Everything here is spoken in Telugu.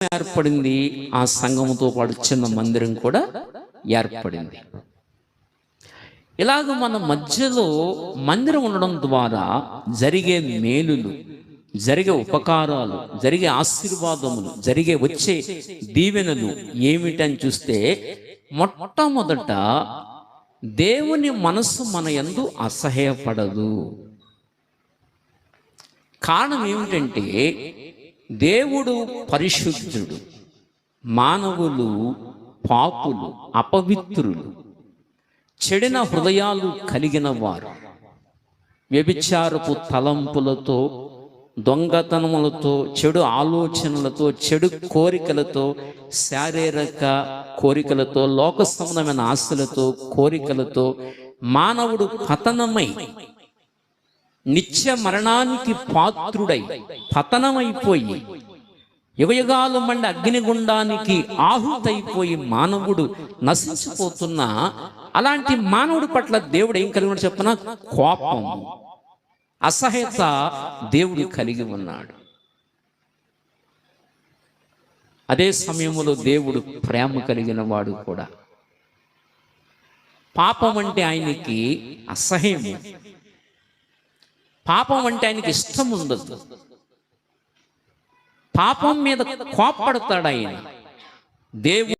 ఏర్పడింది. ఆ సంఘముతో పాటు చిన్న మందిరం కూడా ఏర్పడింది. ఇలాగ మన మధ్యలో మందిరం ఉండడం ద్వారా జరిగే మేలులు, జరిగే ఉపకారాలు, జరిగే ఆశీర్వాదములు, వచ్చే దీవెనలు ఏమిటని చూస్తే, మొట్టమొదట దేవుని మనస్సు మన యందు అసహ్యపడదు. కారణం ఏమిటంటే, దేవుడు పరిశుద్ధుడు, మానవులు పాపులు, అపవిత్రులు, చెడిన హృదయాలు కలిగిన వారు, వ్యభిచారపు తలంపులతో, దొంగతనములతో, చెడు ఆలోచనలతో, చెడు కోరికలతో, శారీరక కోరికలతో, లోక సంబంధమైన ఆశలతో, కోరికలతో మానవుడు పతనమై నిత్య మరణానికి పాత్రుడై పతనమైపోయి యుగయుగాలు మండి అగ్నిగుండానికి ఆహుతైపోయి మానవుడు నశించిపోతున్న అలాంటి మానవుడి పట్ల దేవుడు ఏం కలిగి ఉన్నాడు చెప్పనా? కోపం, అసహ్యత దేవుడు కలిగి ఉన్నాడు. అదే సమయంలో దేవుడు ప్రేమ కలిగిన వాడు కూడా. పాపం అంటే ఆయనకి అసహ్యము, పాపం అంటే ఆయనకి ఇష్టం ఉండదు. పాపం మీద కోప్పడతాడు ఆయన. దేవుడు